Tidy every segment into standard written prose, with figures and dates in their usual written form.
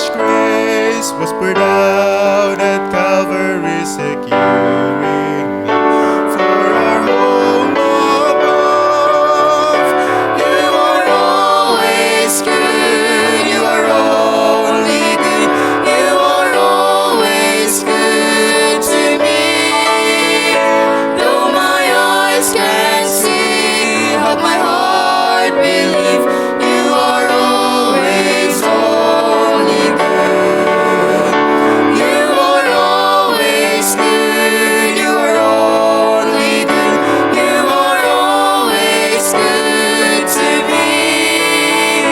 much grace was poured out at Calvary, securing me for our home above. You are always good, you are only good, you are always good to me. Though my eyes can't see, help my heart believe, you are always only good. You are always good, you are only good, you are always good to me.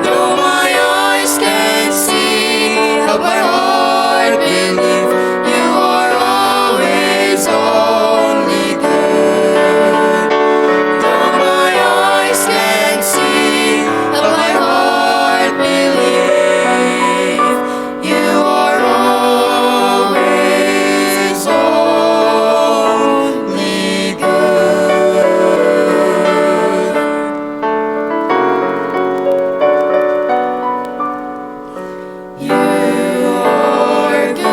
Though my eyes can't see, help my heart believe, you are always only good. Though my eyes can't see, help my heart believe, you are always only good. You are good.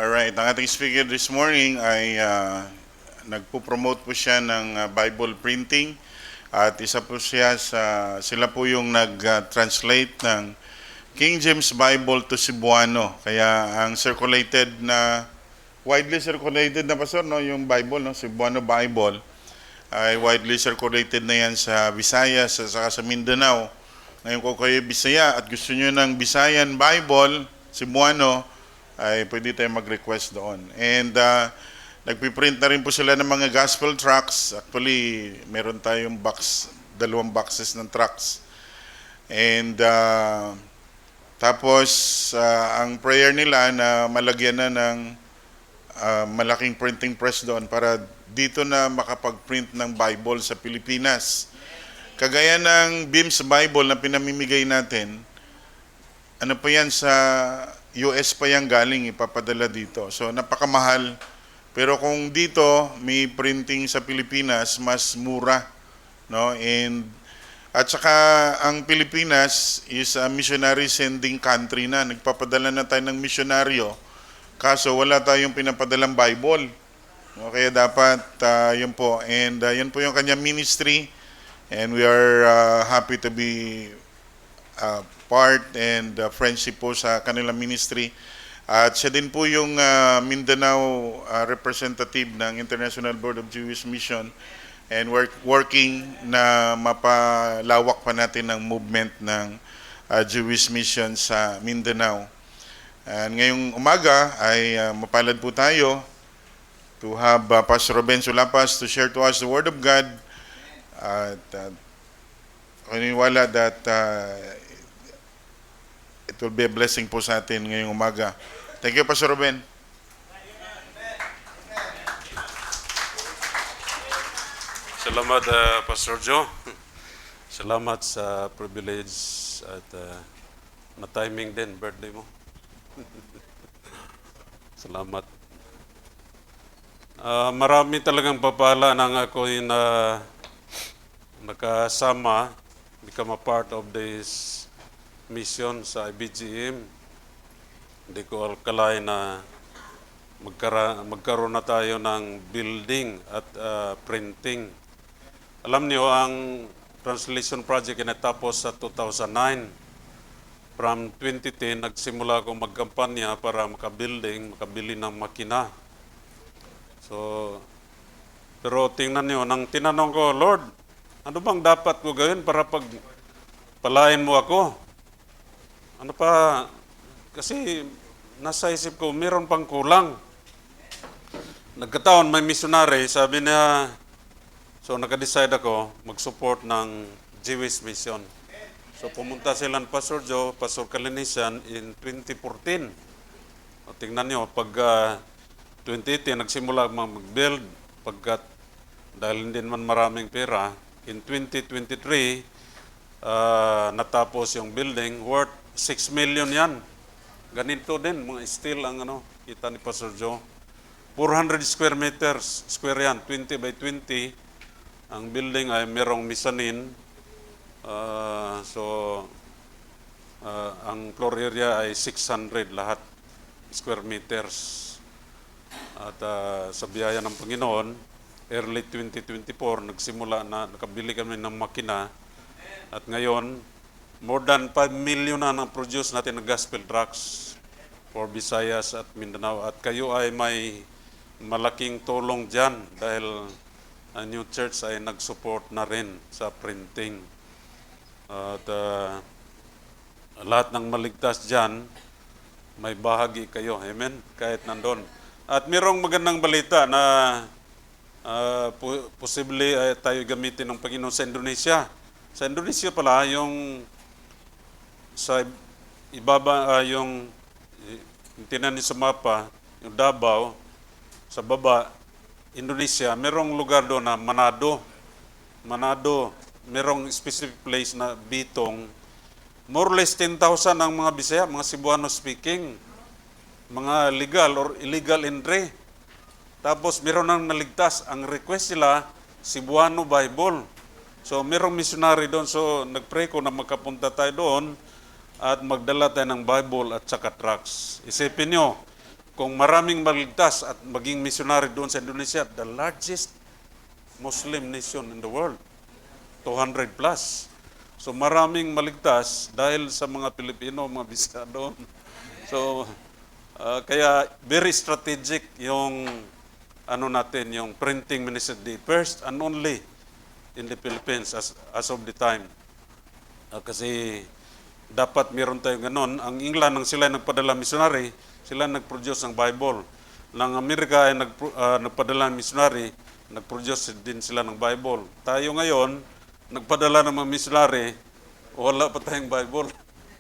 Alright, ang ating speaker this morning ay nagpo-promote po siya ng Bible printing at isa po siya sila po yung nag-translate ng King James Bible to Cebuano. Kaya ang widely circulated na pastor, no, yung Bible, no, Cebuano Bible, ay widely circulated na yan sa Visayas at saka sa Mindanao. Ngayon kung kayo Bisaya at gusto nyo ng Visayan Bible, Cebuano, ay pwede tayo mag-request doon. And nagpiprint na rin po sila ng mga gospel tracts. Actually, meron tayong dalawang boxes ng tracts. And tapos, ang prayer nila na malagyan na ng malaking printing press doon para dito na makapag-print ng Bible sa Pilipinas. Kagaya ng Beams Bible na pinamimigay natin, ano pa yan sa US pa yan galing, ipapadala dito. So, napakamahal. Pero kung dito, may printing sa Pilipinas, mas mura. No? At saka, ang Pilipinas is a missionary sending country na. Nagpapadala na tayo ng misyonaryo. Kaso, wala tayong pinapadalang Bible. No? Kaya dapat, yun po. And yun po yung kanyang ministry. And we are happy to be part and friendship po sa kanilang ministry. At siya din po yung Mindanao representative ng International Board of Jewish Mission and working na mapalawak pa natin ang movement ng Jewish Mission sa Mindanao. And ngayong umaga ay mapalad po tayo to have Pastor Ruben Sulapas to share to us the Word of God. At kaniwala that it will be a blessing po sa atin ngayong umaga. Thank you, Pastor Ruben. Salamat, Pastor Joe. Salamat sa privilege at na-timing din, birthday mo. Salamat. Marami talagang papala nang ako yung nakasama, become a part of this mission sa IBGM. Hindi ko akalain na magkaroon na tayo ng building at printing. Alam niyo, ang translation project ay natapos sa 2009. From 2010, nagsimula akong magkampanya para makabili ng makina. Pero tingnan niyo, nang tinanong ko, Lord, ano bang dapat ko gawin para palain mo ako? Ano pa, kasi nasa isip ko, meron pang kulang. Nagkataon, may missionary, sabi niya, so nakadecide ako mag-support ng Jewish Mission. So pumunta sila ng Pastor Joe, Pastor Kalinisan in 2014. O, tingnan nyo, pag 2018, nagsimula mag-build, pagkat dahil hindi man maraming pera, in 2023, natapos yung building, worth 6 million yan. Ganito din, mga steel ang kita ni Pastor Joe. 400 square meters, square yan, 20 by 20. Ang building ay merong mezzanine. Ang floor area ay 600 lahat square meters. At sa biyaya ng Panginoon, early 2024, nagsimula na, nakabili kami ng makina. At ngayon, more than 5 million na produce natin ng gospel tracts for Visayas at Mindanao. At kayo ay may malaking tulong dyan dahil ang New Church ay nag-support na rin sa printing. At lahat ng maligtas dyan, may bahagi kayo. Amen? Kahit nandun. At mayroong magandang balita na posible tayo gamitin ng Panginoon sa Indonesia. Sa Indonesia pala, yung sa ibaba, yung tinani sa mapa, yung Davao, sa baba, Indonesia, merong lugar doon na Manado. Manado, merong specific place na Bitong. More or less 10,000 ang mga Bisaya, mga Cebuano speaking, mga legal or illegal entry. Tapos meron nang naligtas. Ang request sila, Cebuano Bible. So merong missionary doon. So nagpray ko na makapunta tayo doon at magdala tayo ng Bible at saka tracts. Isipin nyo, kung maraming maligtas at maging missionary doon sa Indonesia, the largest Muslim nation in the world, 200 plus. So maraming maligtas dahil sa mga Pilipino, mga Bisaya doon. So kaya very strategic yung natin, yung printing ministry, first and only in the Philippines as of the time. Kasi dapat meron tayong ganon. Ang England, nang sila nagpadala missionary, sila nag-produce ng Bible. Nang Amerika ay nagpadala ng missionary, nag-produce din sila ng Bible. Tayo ngayon, nagpadala ng mga missionary, wala pa tayong Bible.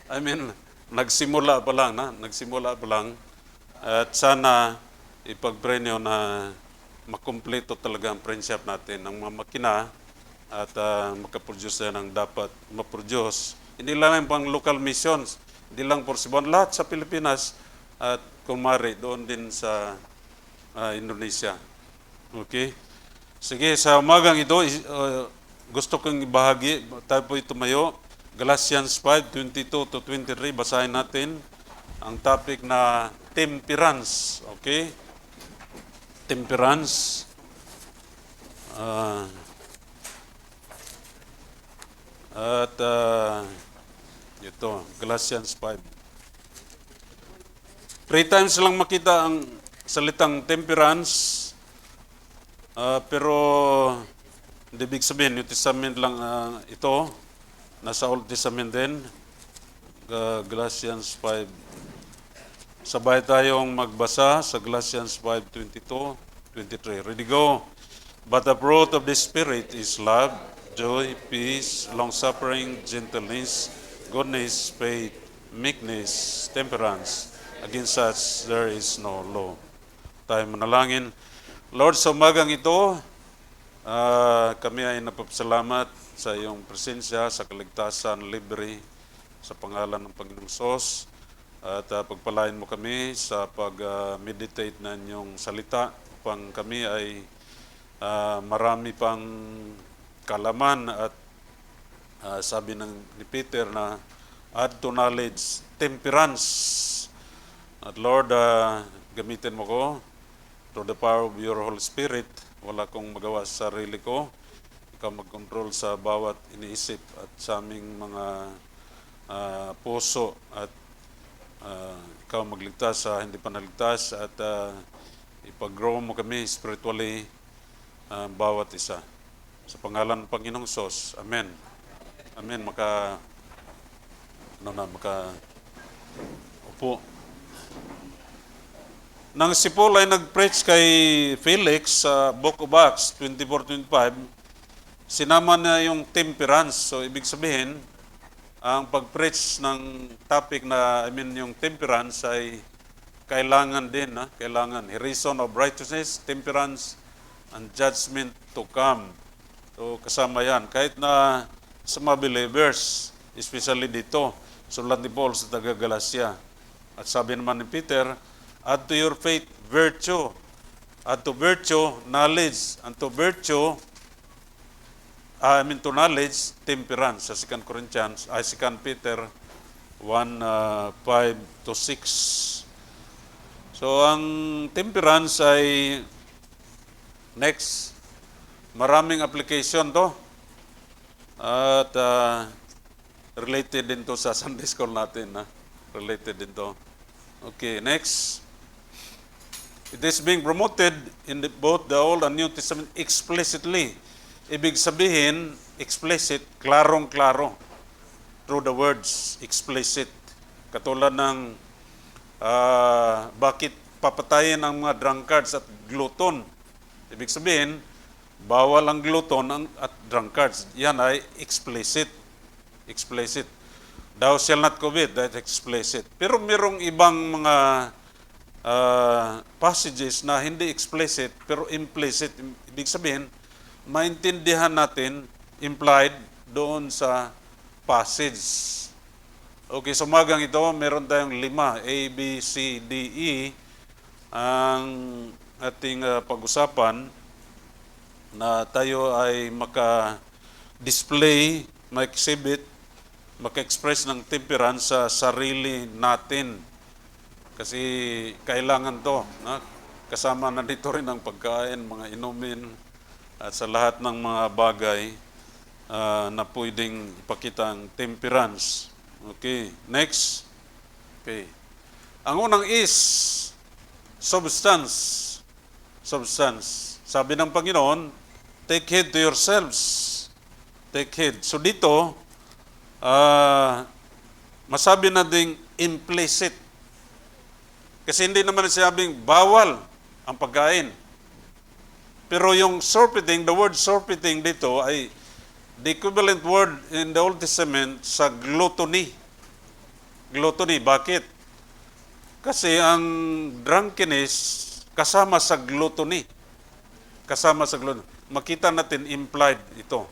I mean, nagsimula pa lang. Nagsimula pa lang. At sana ipag-pray nyo na makumpleto talaga ang friendship natin ng mga makina at makaproduce na ng dapat maproduce. Hindi lang pang local missions, hindi lang for Cebuano, lahat sa Pilipinas at kung maaari doon din sa Indonesia. Okay? Sige, sa umagang ito, gusto kong ibahagi, tayo po tumayo, Galatians 5:22 to 23, basahin natin ang topic na temperance. Okay? Temperance. Ito, Galatians 5. 3 times lang makita ang salitang temperance, pero hindi ibig sabihin, New Testament lang ito, nasa Old Testament din, Galatians 5. Sabay tayong magbasa sa Galatians 5:22, 23. Ready, go. But the fruit of the Spirit is love, joy, peace, long-suffering, gentleness, goodness, faith, meekness, temperance. Against such there is no law. Tayo manalangin. Lord, sa umagang ito, kami ay napapasalamat sa iyong presensya, sa kaligtasan, libre, sa pangalan ng Panginoong Sos. At pagpalain mo kami sa pag-meditate na inyong salita upang kami ay marami pang kalaman at sabi ni Peter na add to knowledge, temperance. At Lord, gamitin mo ko through the power of your Holy Spirit. Wala kong magawa sa sarili ko. Ikaw mag-control sa bawat iniisip at sa aming mga puso at ikaw magligtas sa hindi pa naligtas at ipag-grow mo kami spiritually bawat isa. Sa pangalan ng Panginoong Sos. Amen. Amen. Upo. Nang si Paul ay nag-preach kay Felix sa Book of Acts 24-25, sinama na yung temperance. So, ibig sabihin, ang pag-preach ng topic na, yung temperance ay kailangan din, kailangan. Reason of righteousness, temperance, and judgment to come. So, kasama yan. Kahit na sa mga believers, especially dito, sulat ni Paul sa taga-Galacia, At sabi naman ni Peter, add to your faith virtue, add to virtue knowledge, and to virtue, to knowledge, temperance. Sa 2 Peter 1:5 to 6. So, ang temperance ay next, maraming application to. At related din to sa Sunday school natin. Related din to. Okay, next. It is being promoted in both the Old and New Testament explicitly. Ibig sabihin, explicit, klarong-klaro. Through the words, explicit. Katulad ng bakit papatayin ang mga drunkards at glutton. Ibig sabihin, bawal ang glutton at drunkards. Yan ay explicit. Explicit. Thou shall not covet, that's explicit. Pero mayroong ibang mga passages na hindi explicit, pero implicit. Ibig sabihin, maintindihan natin, implied, doon sa passage. Okay, so umagang ito, meron tayong 5, A, B, C, D, E, ang ating pag-usapan na tayo ay maka-display, maka-exhibit, maka-express ng temperance sa sarili natin. Kasi kailangan to. Kasama na dito rin ang pagkain, mga inumin, at sa lahat ng mga bagay na pwedeng ipakita ang temperance. Okay, next. Okay. Ang unang is substance. Substance. Sabi ng Panginoon, take heed to yourselves. Take heed. So dito, masabi na ding implicit. Kasi hindi naman sinabing bawal ang pagkain. Pero yung surfeiting, the word surfeiting dito ay the equivalent word in the Old Testament sa gluttony. Gluttony, bakit? Kasi ang drunkenness kasama sa gluttony. Kasama sa gluttony. Makita natin implied ito.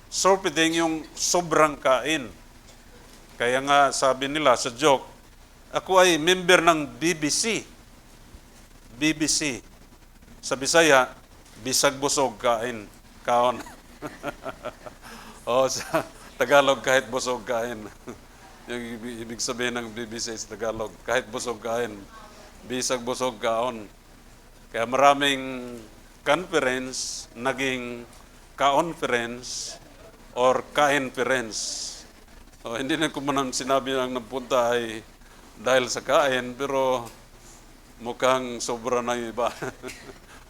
Surfeiting yung sobrang kain. Kaya nga sabi nila sa joke, ako ay member ng BBC. BBC. Sa Bisaya, bisag busog kain. Kaon. O sa Tagalog, kahit busog kain. Yung ibig sabihin ng BBC sa Tagalog, kahit busog kain, bisag busog kaon. Kaya maraming conference, naging ka-conference or ka-inference. O, hindi na ko man sinabi ang napunta ay dahil sa kain, pero mukhang sobra na yung iba.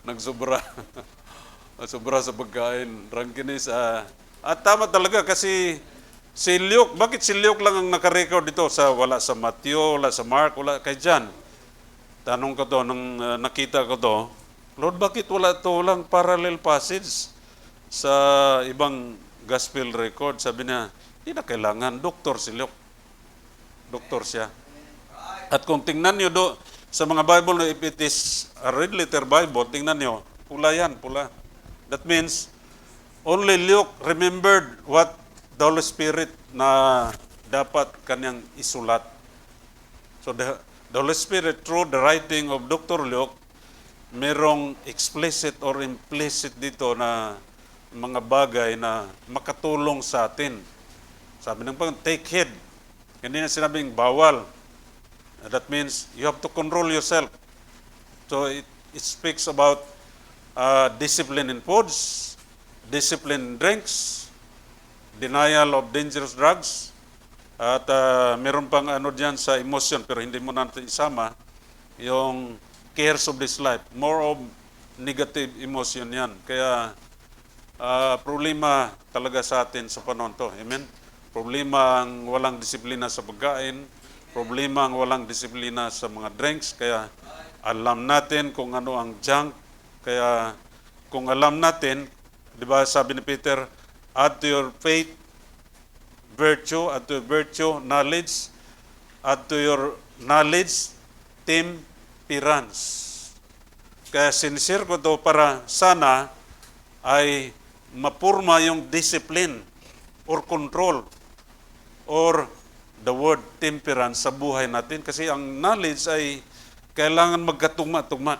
Nagsobra. Sobra sa pagkain. Drunkenness. At tama talaga kasi si Luke, bakit si Luke lang ang nakarecord dito? Wala sa Matthew, wala sa Mark, wala kay John. Tanong ko to, nung nakita ko to, Lord, bakit wala to lang parallel passage sa ibang gospel record? Sabi niya, hindi na kailangan. Doktor si Luke. Doktor siya. At kung tingnan nyo sa mga Bible, if it is a red letter Bible, tingnan nyo, pula yan, pula. That means, only Luke remembered what the Holy Spirit na dapat kanyang isulat. So the Holy Spirit, through the writing of Dr. Luke, merong explicit or implicit dito na mga bagay na makatulong sa atin. Sabi ng Panginoon, take heed. Hindi na sinabing bawal. That means you have to control yourself. So it speaks about discipline in foods, discipline in drinks, denial of dangerous drugs, at meron pang ano dyan sa emotion, pero hindi mo natin isama, yung cares of this life. More of negative emotion yan. Kaya problema talaga sa atin sa panahon to. Amen? Problema ang walang disiplina sa pagkain, problema ang walang disiplina sa mga drinks, kaya alam natin kung ano ang junk, kaya kung alam natin, di ba sabi ni Peter, add to your faith virtue, add to your virtue knowledge, add to your knowledge temperance. Kaya sincere ko to para sana ay mapurma yung discipline or control or the word temperance sa buhay natin. Kasi ang knowledge ay kailangan magkatugma-tugma.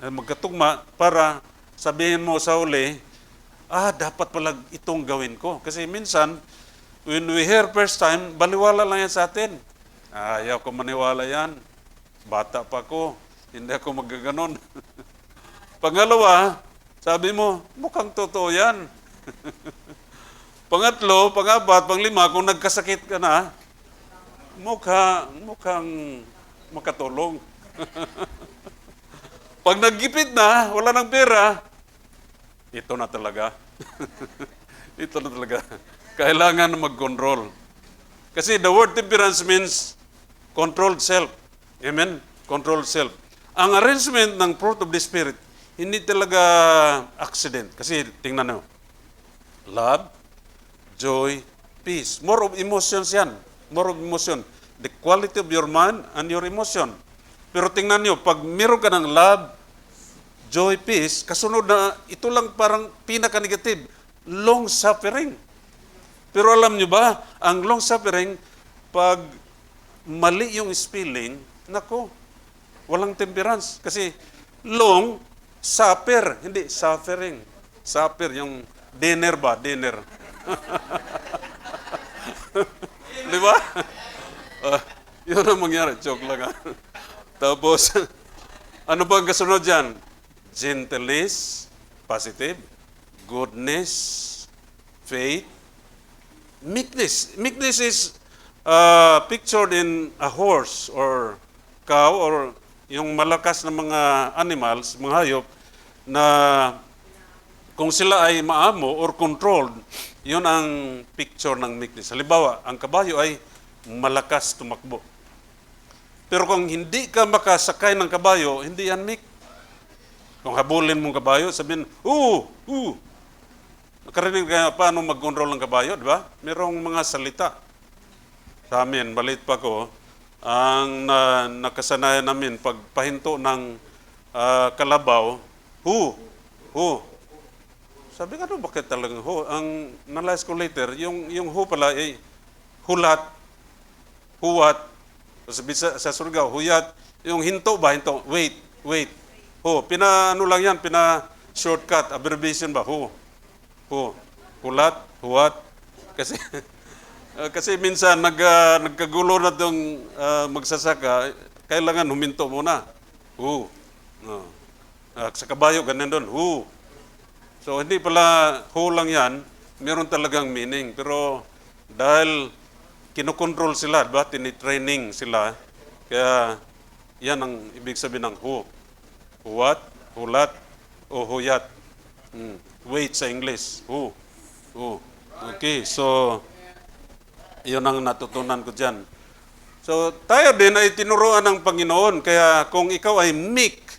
Magkatugma para sabihin mo sa uli, dapat pala itong gawin ko. Kasi minsan, when we hear first time, baliwala lang yan sa atin. Ayaw ko maniwala yan. Bata pa ko. Hindi ako magaganon. Pangalawa, sabi mo, mukhang totoo yan. Pangatlo, pangapat, panglima, kung nagkasakit ka na, mukhang makatulong. Pag naggipit na, wala ng pera, ito na talaga. Ito na talaga. Kailangan mag-control. Kasi the word temperance means controlled self. Amen? Controlled self. Ang arrangement ng fruit of the Spirit, hindi talaga accident. Kasi tingnan nyo. Love, joy, peace. More of emotions yan. More of emotion. The quality of your mind and your emotion. Pero tingnan nyo, pag meron ka ng love, joy, peace, kasunod na, ito lang parang pinaka-negative, long suffering. Pero alam nyo ba, ang long suffering, pag mali yung spelling, nako, walang temperance. Kasi long, suffer, hindi suffering. Suffer, yung dinner ba? Dinner. Di ba? Yun ang mangyari. Joke lang. Tapos, ano ba ang kasunod dyan? Gentleness, positive. Goodness, faith. Meekness. Meekness is pictured in a horse or cow or yung malakas na mga animals, mga hayop, na kung sila ay maamo or controlled, yun ang picture ng meekness. Halimbawa, ang kabayo ay malakas tumakbo. Pero kung hindi ka makasakay ng kabayo, hindi yan meek. Kung habulin mong kabayo, sabihin, nakarinig ka paano mag-control ng kabayo, di ba? Merong mga salita. Sa amin, maliit pa ko, ang nakasanayan namin, pagpahinto ng kalabaw, hu. Sabi ka, bakit talagang hu? Ang nalayas ko later, yung hu pala ay hulat, huwat, sa surgaw, huyat, yung hinto ba, hinto, wait, hu, pina-ano lang yan, pina-shortcut, abbreviation ba, hu, hulat, huwat, kasi, kasi minsan nagkagulo na itong magsasaka, kailangan huminto muna, hu, sa kabayo, ganun doon, hu. So, hindi pala hu lang yan, meron talagang meaning, pero dahil kinokontrol sila, diba? Tinitraining sila. Kaya yan ang ibig sabihin ng hu. Huwat, hulat, o huyat. Wait sa English. Hu. Okay, so yun ang natutunan ko dyan. So tayo din ay tinuruan ng Panginoon. Kaya kung ikaw ay meek,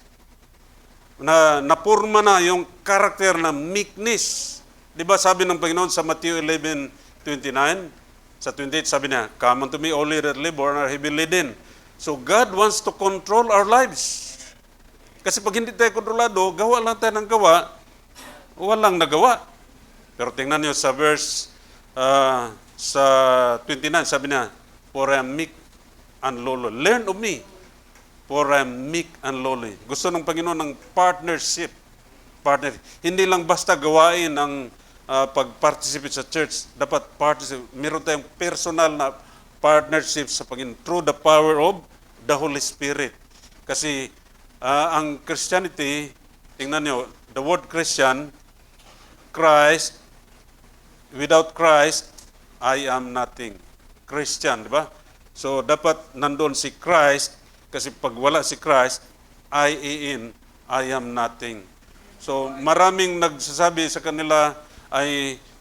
na napurma na yung karakter na meekness. Di ba sabi ng Panginoon sa Matthew 11:29? Sa 28, sabi niya, "Come unto me, all ye that labor and are heavy laden." So God wants to control our lives. Kasi pag hindi tayo kontrolado, gawa lang tayo ng gawa, walang nagawa. Pero tingnan niyo sa verse sa 29, sabi niya, "For I am meek and lowly. Learn of me, for I am meek and lowly." Gusto ng Panginoon ng partnership. Hindi lang basta gawain ang pag-participate sa church, dapat participate. Meron tayong personal na partnership sa Panginoon through the power of the Holy Spirit. Kasi ang Christianity, tingnan nyo, the word Christian, Christ, without Christ, I am nothing. Christian, di ba? So, dapat nandun si Christ, kasi pag wala si Christ, I am nothing. So, maraming nagsasabi sa kanila,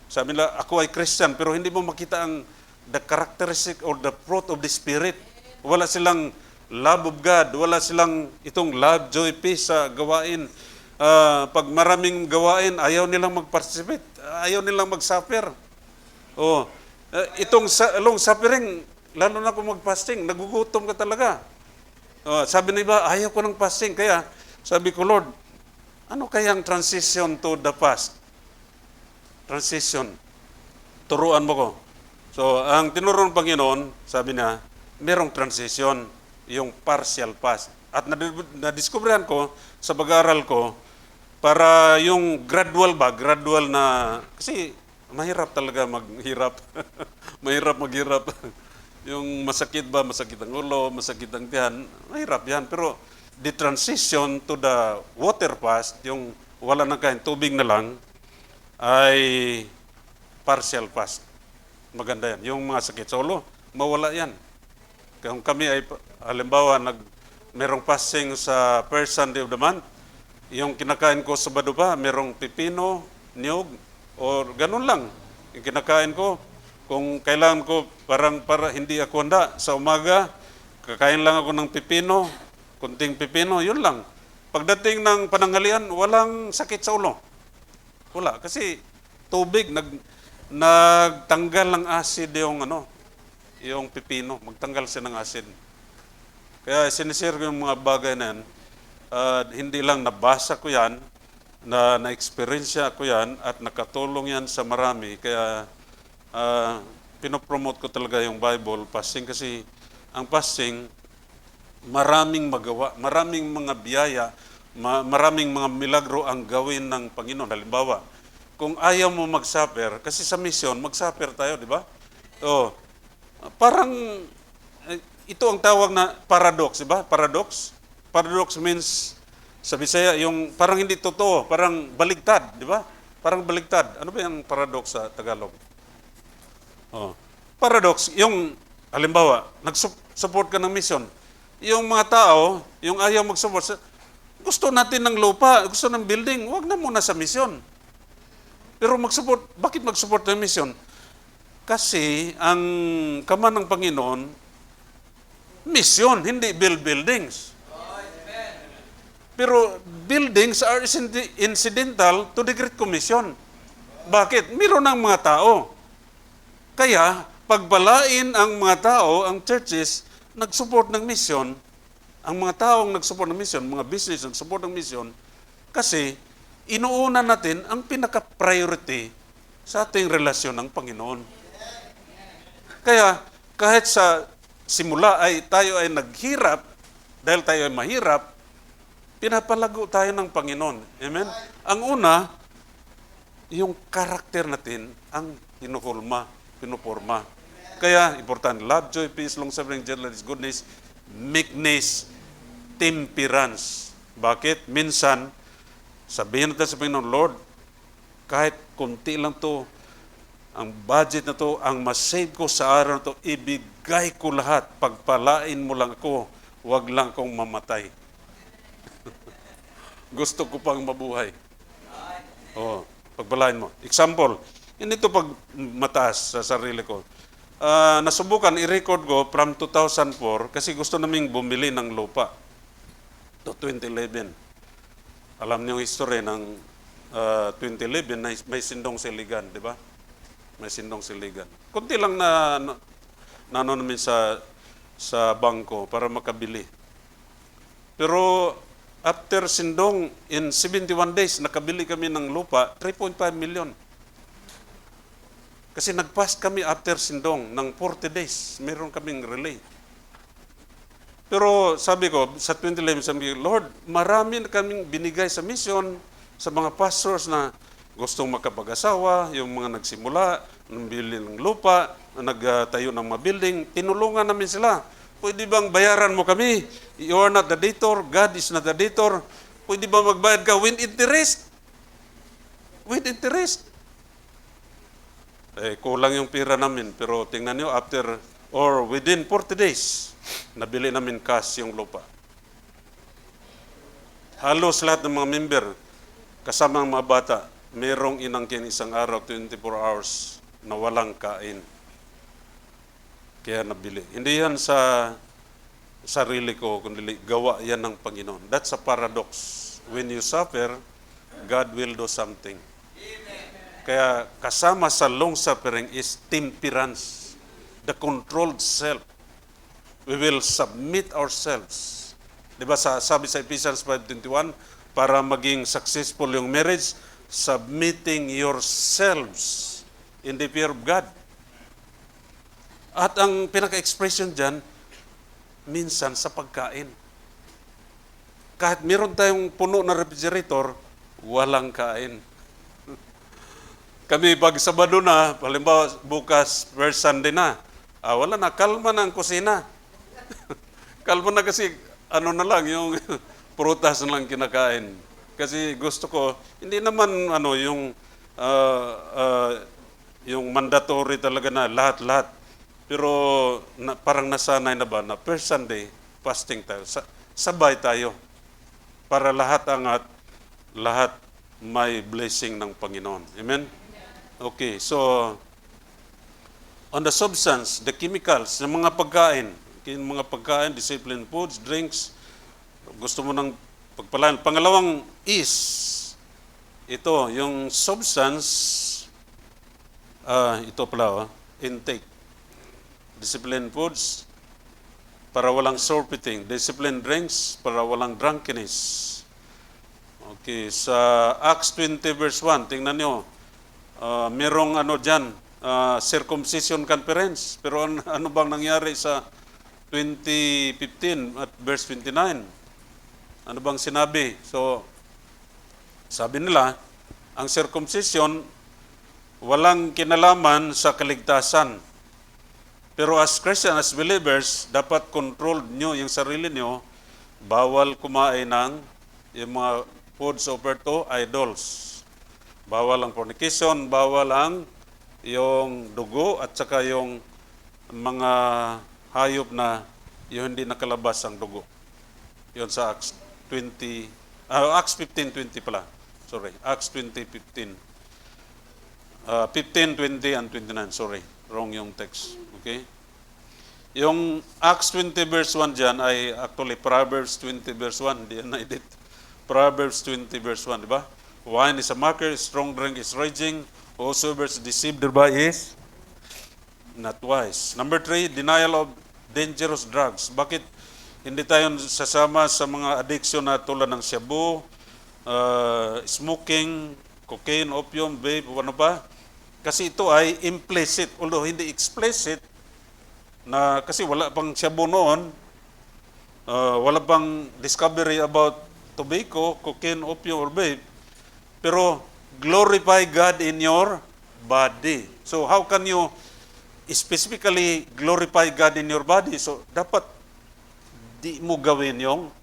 sabi nila, ako ay Christian, pero hindi mo makita ang the characteristic or the fruit of the Spirit. Wala silang love of God, wala silang itong love, joy, peace sa gawain. Pag maraming gawain, ayaw nilang mag-participate, ayaw nilang mag-suffer. Itong long suffering, lalo na kung mag-fasting, nagugutom ka talaga. Sabi na iba, ayaw ko ng fasting. Kaya sabi ko, Lord, ano kayang transition to the fast? Transition. Turuan mo ko. So, ang tinuro ng Panginoon, sabi niya, merong transition, yung partial fast. At nadiskubrihan ko sa pag-aaral ko, para yung gradual na, kasi mahirap talaga maghirap. Mahirap maghirap. Yung masakit ba, masakit ang ulo, masakit ang tiyan, mahirap yan. Pero the transition to the water fast, yung wala nang kain, tubig na lang, ay partial fast. Maganda yan. Yung mga sakit sa ulo, mawala yan. Kung kami ay, halimbawa, merong fasting sa first Sunday of the month, yung kinakain ko sa Sabado pa, merong pipino, niyog, or ganun lang. Yung kinakain ko, kung kailangan ko, para hindi ako handa, sa umaga, kakain lang ako ng pipino, kunting pipino, yun lang. Pagdating ng pananghalian, walang sakit sa ulo. Wala. Kasi tubig, nagtanggal ng acid yung pipino. Magtanggal siya ng acid. Kaya sinishare ko yung mga bagay na yan. Hindi lang nabasa ko yan, na-experience ko yan, at nakatulong yan sa marami. Kaya pinopromote ko talaga yung Bible, fasting. Kasi ang fasting, maraming magawa, maraming mga biyaya, maraming mga milagro ang gawin ng Panginoon. Halimbawa, kung ayaw mo mag-suffer, kasi sa mission, mag-suffer tayo, di ba? Parang, ito ang tawag na paradox, di ba? Paradox. Paradox means, sa Bisaya, yung parang hindi totoo, parang baligtad, di ba? Parang baligtad. Ano ba yung paradox sa Tagalog? Paradox, yung, halimbawa, nag-support ka ng mission. Yung mga tao, yung ayaw mag-support, gusto natin ng lupa, gusto ng building, huwag na muna sa mission. Pero mag-support, bakit mag-support ng mission? Kasi ang kaman ng Panginoon, mission, hindi build buildings. Pero buildings are incidental to the Great Commission. Bakit? Meron ng mga tao. Kaya, pagbalain ang mga tao, ang churches, nag-support ng mission, ang mga taong nag-support ng mission, mga business nag-support ng mission, kasi inuuna natin ang pinaka-priority sa ating relasyon ng Panginoon. Kaya, kahit sa simula ay tayo ay naghirap, dahil tayo ay mahirap, pinapalago tayo ng Panginoon. Amen? Ang una, yung karakter natin ang pinuporma. Kaya, important, love, joy, peace, long-suffering, gentleness, goodness, meekness, temperance. Bakit? Minsan, sabihin natin sa Panginoon, Lord, kahit kunti lang to, ang budget na to, ang masave ko sa araw na to, ibigay ko lahat. Pagpalain mo lang ako, wag lang akong mamatay. Gusto ko pang mabuhay. Pagpalain mo. Example, hindi to pag mataas sa sarili ko. Nasubukan, i-record ko from 2004 kasi gusto naming bumili ng lupa to 2011. Alam niyo yung history ng 2011 na may Sindong Siligan, di ba? May Sindong Siligan. Kunti lang na namin sa bangko para makabili. Pero after Sindong, in 71 days, nakabili kami ng lupa, 3.5 million. Kasi nag-fast kami after Sindong ng 40 days. Meron kaming relay. Pero sabi ko, sa 2011, sabi ko, Lord, marami na kaming binigay sa mission, sa mga pastors na gustong makapag-asawa, yung mga nagsimula, nambili ng lupa, nagtayo ng mga building, tinulungan namin sila. Pwede bang bayaran mo kami? You are not the debtor, God is not the debtor. Pwede ba magbayad ka with interest? With interest. Kulang yung pira namin, pero tingnan nyo, after or within 40 days, nabili namin cash yung lupa. Halos lahat ng mga member, kasama ang mga bata, merong inangkin isang araw, 24 hours, na walang kain. Kaya nabili. Hindi yan sa sarili ko, kundi gawa yan ng Panginoon. That's a paradox. When you suffer, God will do something. Kaya kasama sa long suffering is temperance, the controlled self. We will submit ourselves. Diba sabi sa Ephesians 5:21, para maging successful yung marriage, submitting yourselves in the fear of God. At ang pinaka-expression dyan, minsan sa pagkain. Kahit meron tayong puno na refrigerator, walang kain. Kami pag Sabado na, halimbawa bukas, first Sunday na, wala na, kalma na ang kusina. Kalma na kasi, ano na lang, yung prutas na lang kinakain. Kasi gusto ko, hindi naman yung mandatory talaga na lahat-lahat. Pero parang nasanay na ba na first Sunday, fasting tayo. Sabay tayo. Para lahat may blessing ng Panginoon. Amen? Okay, so on the substance, the chemicals, ng mga pagkain, disciplined foods, drinks, gusto mo ng pagpalaan. Pangalawang is, ito, yung substance, ito pala, intake. Disciplined foods, para walang surfeiting. Disciplined drinks, para walang drunkenness. Okay, sa Acts 20 verse 1, tingnan nyo, merong dyan, circumcision conference. Pero ano bang nangyari sa 2015 at verse 29? Ano bang sinabi? So, sabi nila, ang circumcision walang kinalaman sa kaligtasan. Pero as Christian, as believers, dapat control nyo yung sarili nyo. Bawal kumain ng yung mga foods offered to idols. Bawal ang fornication, bawal ang yung dugo at saka yung mga hayop na yung hindi nakalabas ang dugo. Yun sa Acts 15:20 pala. Sorry, Acts 20:15. 15, 20, and 29. Sorry, wrong yung text. Okay? Yung Acts 20 verse 1 dyan ay actually Proverbs 20 verse 1. Di yan na-edit. Proverbs 20 verse 1, di ba? Wine is a marker, strong drink is raging, whosoever is deceived thereby is not wise. Number 3, denial of dangerous drugs. Bakit hindi tayo sasama sa mga addiction na tulad ng shabu, smoking, cocaine, opium, vape, ano pa? Kasi ito ay implicit, although hindi explicit, na kasi wala pang shabu noon, wala pang discovery about tobacco, cocaine, opium, or vape. Pero glorify God in your body. So how can you specifically glorify God in your body? So dapat di mo gawin yung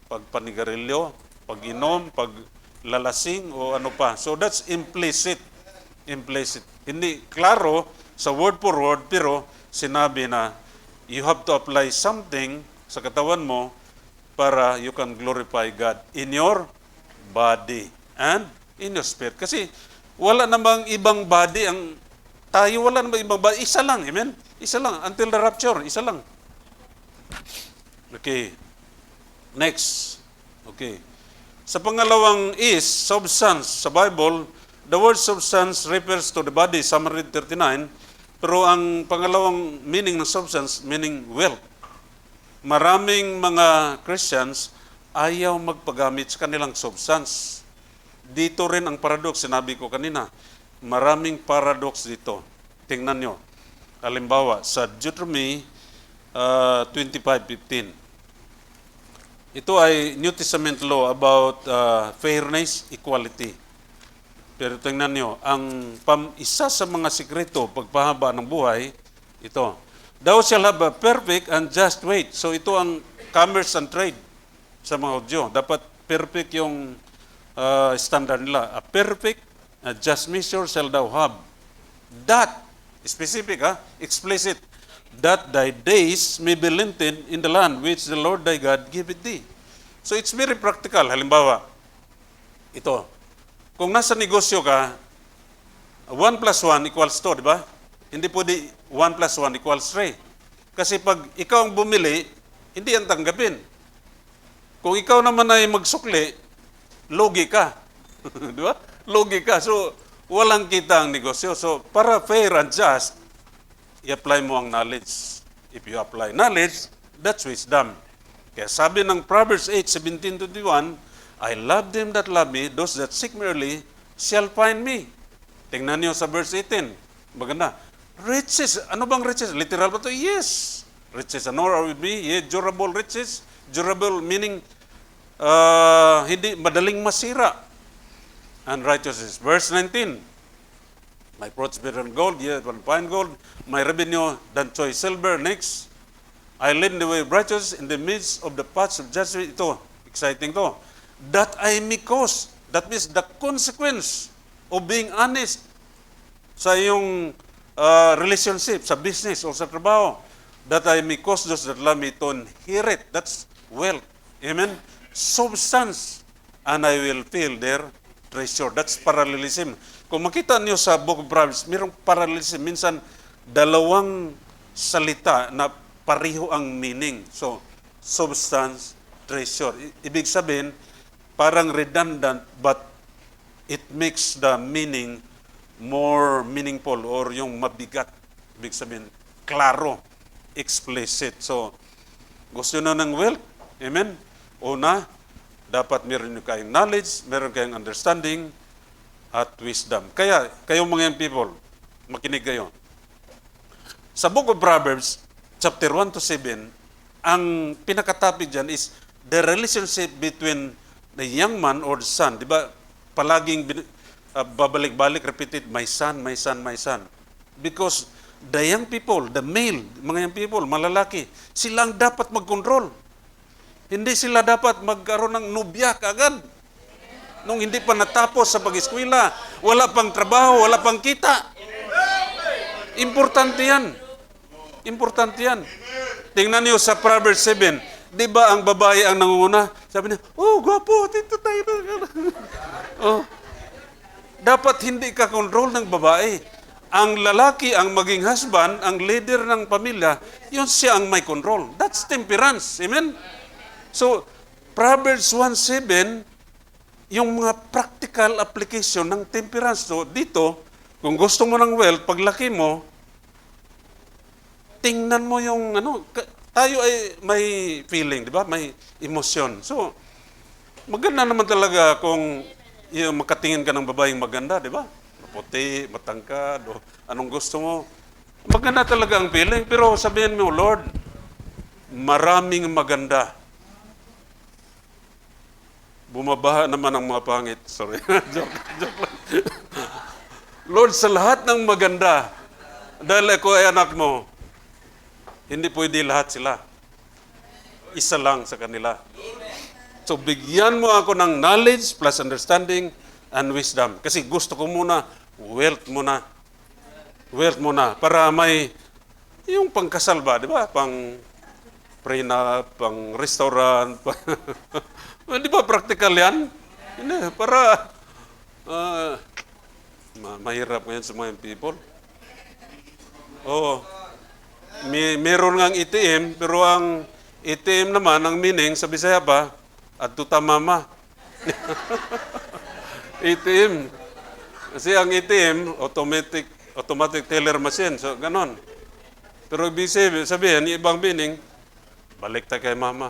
pagpanigarilyo, pag-inom, paglalasing, o ano pa. So that's implicit. Implicit. Hindi klaro sa word for word, pero sinabi na you have to apply something sa katawan mo para you can glorify God in your body and in your spirit. Kasi wala namang ibang body ang tayo, wala namang ibang body. Isa lang, amen? Isa lang. Until the rapture, isa lang. Okay. Next. Okay. Sa pangalawang is, substance. Sa Bible, the word substance refers to the body, Psalm 39. Pero ang pangalawang meaning ng substance, meaning wealth. Maraming mga Christians ayaw magpagamit sa kanilang substance. Dito rin ang paradox, sinabi ko kanina. Maraming paradox dito. Tingnan nyo. Halimbawa, sa Deuteronomy 25:15. Ito ay New Testament law about fairness, equality. Pero tingnan nyo, isa sa mga sikreto pagpahaba ng buhay, ito. Thou shall have a perfect and just weight. So ito ang commerce and trade sa mga Hudyo. Dapat perfect yung standard nila. A perfect, a just measure shall thou have. That, specific explicit, that thy days may be lengthened in the land which the Lord thy God giveth thee. So it's very practical. Halimbawa, ito. Kung nasa negosyo ka, 1 plus 1 equals 2, di ba? Hindi pwede 1 plus 1 equals 3. Kasi pag ikaw ang bumili, hindi yan tanggapin. Kung ikaw naman ay magsukli, logi ka. Di ba? Logi ka. So, walang kita ang negosyo. So, para fair and just, i-apply mo ang knowledge. If you apply knowledge, that's wisdom. Kaya sabi ng Proverbs 8:17-21, I love them that love me, those that seek me early shall find me. Tingnan niyo sa verse 18. Maganda. Riches. Ano bang riches? Literal ba to? Yes. Riches. Ano are with me? Yeah, durable riches. Durable meaning hindi madaling masira. And righteousness. Verse 19. My throats better than gold, yet one fine gold. My revenue than choice silver. Next. I lead the way of righteousness in the midst of the paths of judgment. Ito, exciting to. That I may cause. That means the consequence of being honest sa iyong relationship, sa business o sa trabaho. That I may cause those that love me to inherit. That's wealth. Amen? Substance. And I will fill their treasure. That's parallelism. Kung makita niyo sa Book of Proverbs, mayroong parallelism. Minsan, dalawang salita na pareho ang meaning. So, substance, treasure. Ibig sabihin, parang redundant, but it makes the meaning more meaningful or yung mabigat. Ibig sabihin, klaro, explicit. So, gusto nyo ng wealth? Amen? Una, dapat meron kayong knowledge, meron kayong understanding, at wisdom. Kaya, kayong mga people, makinig kayo. Sa Book of Proverbs, chapter 1 to 7, ang pinakatopic dyan is the relationship between the young man or the son. Di ba? Palaging babalik-balik, repeated, my son, my son, my son. Because the young people, the male, mga young people, malalaki, sila ang dapat mag-control. Hindi sila dapat magkaroon ng nubya kaagad. Nung hindi pa natapos sa pag-eskwela, wala pang trabaho, wala pang kita. Importante yan. Importante yan. Tingnan niyo sa Proverbs 7. Di ba ang babae ang nangunguna? Sabi niya, oh, gwapo, dito tayo. Oh. Dapat hindi ka control ng babae. Ang lalaki, ang maging husband, ang leader ng pamilya, yun siya ang may control. That's temperance. Amen? So, Proverbs 1:7, yung mga practical application ng temperance. So, dito, kung gusto mo ng wealth, paglaki mo, tingnan mo yung, tayo ay may feeling, di ba? May emosyon. So, maganda naman talaga kung makatingin ka ng babaeng maganda, di ba? Maputi, matangkad, o anong gusto mo. Maganda talaga ang feeling, pero sabihin mo, Lord, maraming maganda. Bumabaha naman ang mga pangit. Sorry. joke lang. Lord, sa lahat ng maganda, dahil ako ay anak mo, hindi pwede lahat sila. Isa lang sa kanila. So, bigyan mo ako ng knowledge plus understanding and wisdom. Kasi gusto ko muna, wealth muna. Wealth muna. Para may, yung pangkasal ba, di ba? Pang prenup, pang restaurant, di ba practical yan? Hindi, para mahirap ngayon sa mga people. Oo. Meron ngang ATM, pero ang ATM naman, ang meaning, sa Bisaya pa, at tuta mama. ATM. Kasi ang ATM, automatic teller machine. So, ganon. Pero ibig sabihin, ibang meaning, balik tayo kay mama.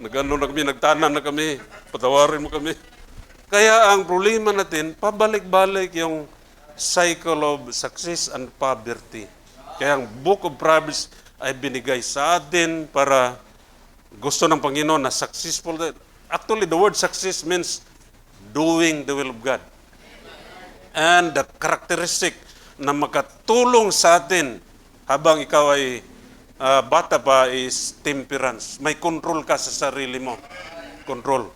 Nag-ano na kami, nagtanan na kami, patawarin mo kami. Kaya ang problema natin, pabalik-balik yung cycle of success and poverty. Kaya ang Book of Proverbs ay binigay sa atin para gusto ng Panginoon na successful. Actually, the word success means doing the will of God. And the characteristic na makatulong sa atin habang ikaw ay bata pa is temperance. May control ka sa sarili mo. Control.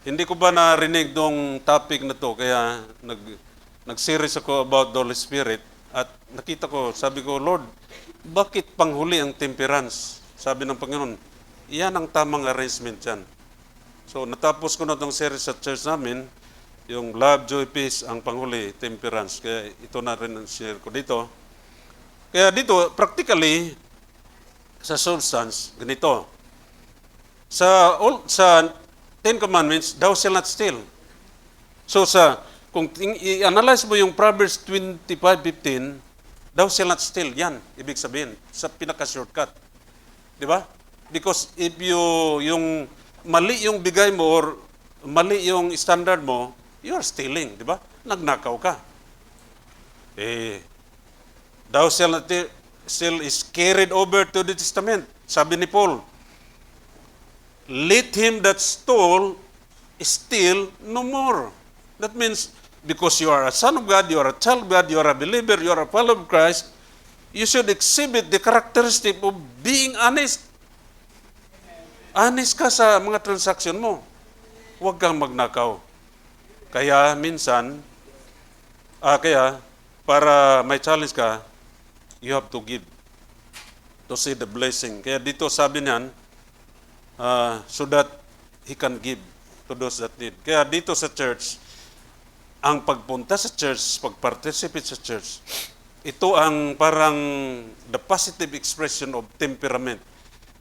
Hindi ko ba narinig tong topic na to, kaya nag-series ako about the Holy Spirit at nakita ko, sabi ko, Lord, bakit panghuli ang temperance? Sabi ng Panginoon, iyan ang tamang arrangement dyan. So natapos ko na tong series sa church namin, yung love, joy, peace, ang panghuli, temperance. Kaya ito na rin ang share ko dito. Kaya dito, practically, sa substance, ganito. Sa Ten Commandments, thou shalt not steal. So kung i-analyze mo yung Proverbs 25:15, thou shalt not steal, yan, ibig sabihin, sa pinaka-shortcut. Di ba? Because if mali yung bigay mo or mali yung standard mo, you are stealing, di ba? nagnakaw ka. Thou shall not still is carried over to the testament. Sabi ni Paul, let him that stole steal no more. That means, because you are a son of God, you are a child of God, you are a believer, you are a follower of Christ, you should exhibit the characteristic of being honest. Honest ka sa mga transaction mo. Huwag kang magnakaw. Kaya minsan, para may challenge ka, you have to give to see the blessing. Kaya dito sabi niyan, so that he can give to those that need. Kaya dito sa church, ang pagpunta sa church, pag-participate sa church, ito ang parang the positive expression of temperament.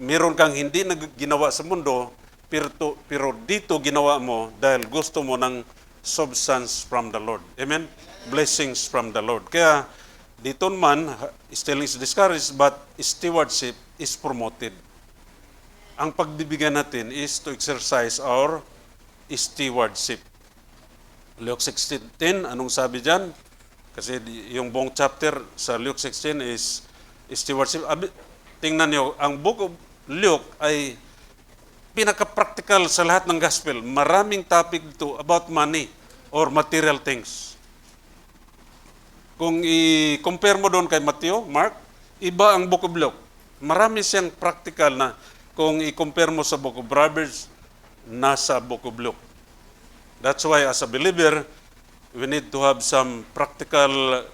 Meron kang hindi ginawa sa mundo, pero dito ginawa mo dahil gusto mo ng substance from the Lord. Amen? Blessings from the Lord. Kaya dito man, stealing is discouraged, but stewardship is promoted. Ang pagbibigyan natin is to exercise our stewardship. Luke 16:10, anong sabi dyan? Kasi yung buong chapter sa Luke 16 is stewardship. Tingnan nyo, ang book of Luke ay pinaka-practical sa lahat ng gospel. Maraming topic dito about money or material things. Kung i-compare mo doon kay Matthew, Mark, iba ang book of Luke. Marami siyang practical na kung i-compare mo sa book of Proverbs, nasa book of Luke. That's why as a believer, we need to have some practical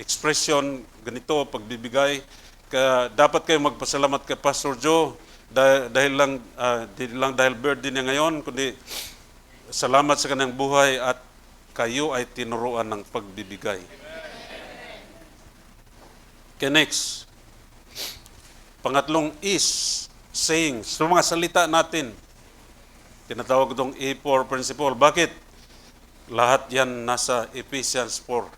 expression, ganito, pagbibigay. Kaya dapat kayo magpasalamat kay Pastor Joe dahil dahil birthday niya ngayon, kundi salamat sa kanyang buhay at kayo ay tinuruan ng pagbibigay. Okay, next. Pangatlong is sayings. So mga salita natin, tinatawag itong A4 principle. Bakit? Lahat yan nasa Ephesians 4.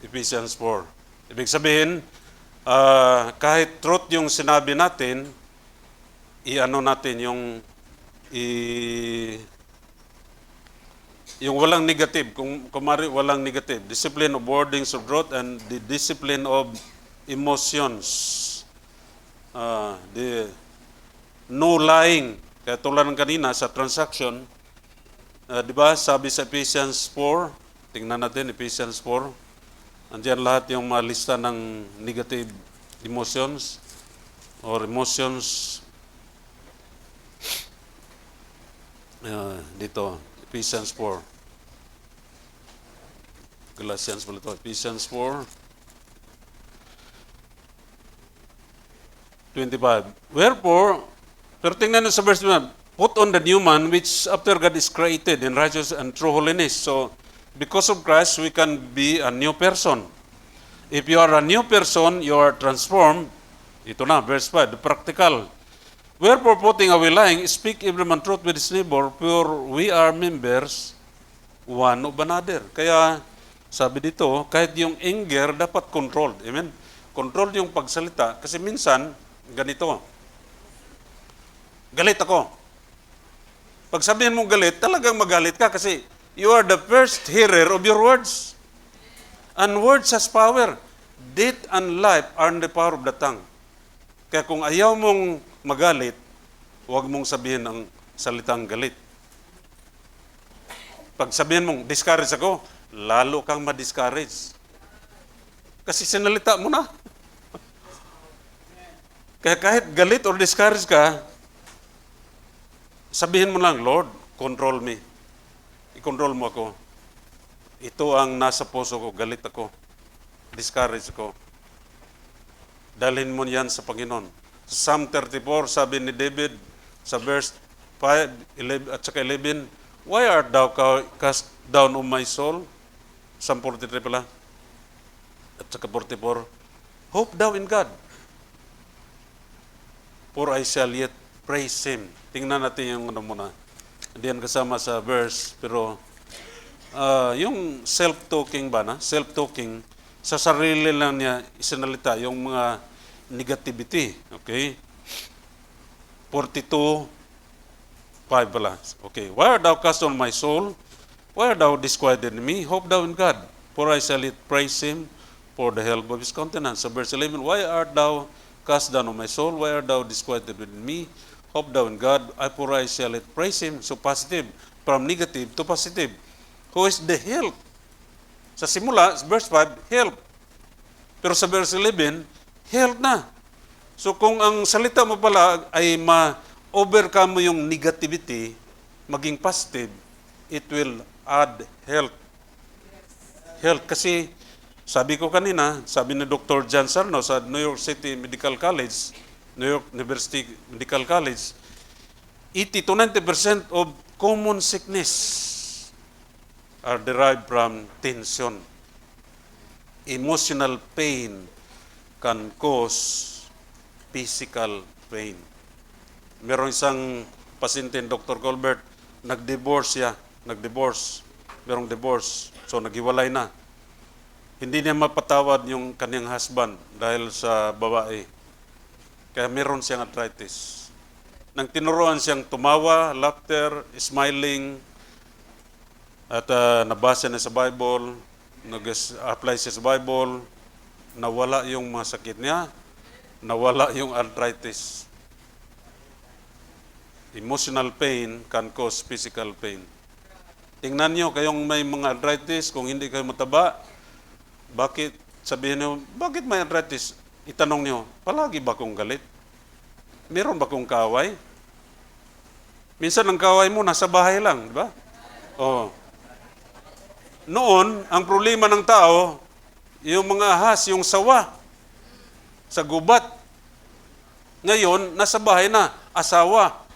Ephesians 4. Ibig sabihin, kahit truth yung sinabi natin, i-ano natin yung walang negative, kung kumari walang negative. Discipline of wordings of truth and the discipline of emotions. The no lying. Kaya tulad ng kanina sa transaction, di ba, sabi sa Ephesians 4, tingnan natin Ephesians 4, andiyan lahat yung mga lista ng negative emotions or emotions. Dito, Ephesians 4. Galatians pala ito. Ephesians 4. 25. Wherefore, pero tingnan nyo sa verse 1, put on the new man which after God is created in righteousness and true holiness. So, because of Christ, we can be a new person. If you are a new person, you are transformed. Ito na, verse 5, the practical. Wherefore, putting away lying, speak every man truth with his neighbor, for we are members one of another. Kaya, sabi dito, kahit yung anger, dapat controlled. Amen? Controlled yung pagsalita. Kasi minsan, ganito. Galit ako. Pag sabihin mong galit, talagang magalit ka kasi you are the first hearer of your words. And words has power. Death and life are in the power of the tongue. Kaya kung ayaw mong magalit, huwag mong sabihin ang salitang galit. Pag sabihin mong discourage ako, lalo kang ma-discourage. Kasi sinalita mo na. Kaya kahit galit or discourage ka, sabihin mo lang, Lord, control me. I-control mo ako. Ito ang nasa puso ko, galit ako. Discourage ako. Dalhin mo yan sa Panginoon. Psalm 34, sabi ni David, sa verse 5, 11, at saka 11, why art thou cast down, O my soul? Psalm 43 pala. At saka 44, hope thou in God, for I shall yet praise Him. Tingnan natin yung ano muna. Hindi yan kasama sa verse, pero yung self-talking ba na? Self-talking, sa sarili lang niya isinalita yung mga negativity. Okay? 42, 5 pala. Okay. Why art thou cast on my soul? Why art thou disquieted in me? Hope thou in God, for I shall yet praise him for the help of his countenance. So verse 11, why art thou cast down, O my soul? Why art thou disquieted within me? Hope thou in God, for I shall yet praise him. So positive, from negative to positive. Who is the help? Sa simula, verse 5, help. Pero sa verse 11, help na. So kung ang salita mo pala ay ma-overcome mo yung negativity, maging positive, it will add health. Health. Kasi sabi ko kanina, sabi ni Dr. John Sarno sa New York City Medical College, New York University Medical College, 80 to 90% of common sickness are derived from tension. Emotional pain can cause physical pain. Meron isang pasyente, Dr. Colbert, nag-divorce siya. Merong divorce. So, naghiwalay na. Hindi niya mapatawad yung kanyang husband dahil sa babae. Kaya meron siyang arthritis. Nang tinuruan siyang tumawa, laughter, smiling, at nabasa niya sa Bible, nag-apply siya sa Bible, nawala yung mga sakit niya, nawala yung arthritis. Emotional pain can cause physical pain. Tingnan nyo, kayong may mga arthritis, kung hindi kayo mataba, bakit, sabihin nyo, bakit may arthritis? Itanong nyo, palagi ba kong galit? Meron ba kong kaaway? Minsan ang kaaway mo, nasa bahay lang, di ba? Oh. Noon, ang problema ng tao, yung mga ahas, yung sawa, sa gubat. Ngayon, nasa bahay na, asawa.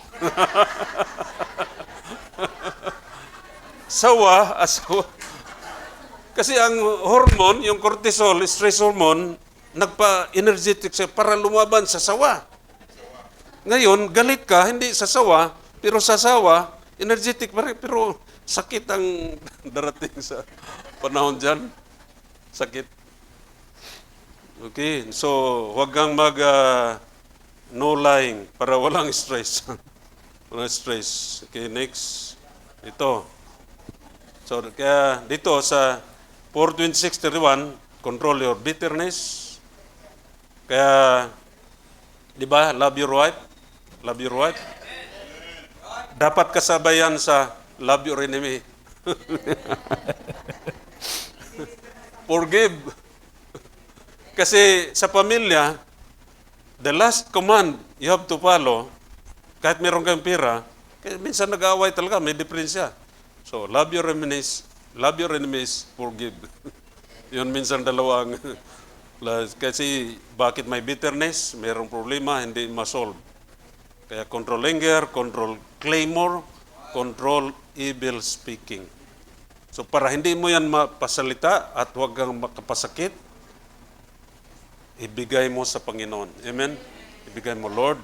Sawa, asawa. Kasi ang hormone, yung cortisol, stress hormone, nagpa-energetic siya para lumaban sa sawa. Ngayon, galit ka, hindi sa sawa, pero sa sawa, energetic pa rin, pero sakit ang darating sa panahon dyan. Sakit. Okay, so huwag kang no lying para walang stress. Walang stress. Okay, next. Ito. So, kaya dito sa 4:26:31, control your bitterness. Kaya, di ba, love your wife? Love your wife? Dapat kasabayan sa love your enemy. Forgive. Kasi sa pamilya, the last command you have to follow, kahit meron kayong pera, kaya minsan nag-aaway talaga, may diferensya. So, love your enemies, forgive. Yun minsan dalawang. Kasi bakit may bitterness, mayroong problema, hindi ma-solve. Kaya control anger, control clamor, control evil speaking. So para hindi mo yan mapasalita at huwag kang makapasakit, ibigay mo sa Panginoon. Amen? Ibigay mo, Lord,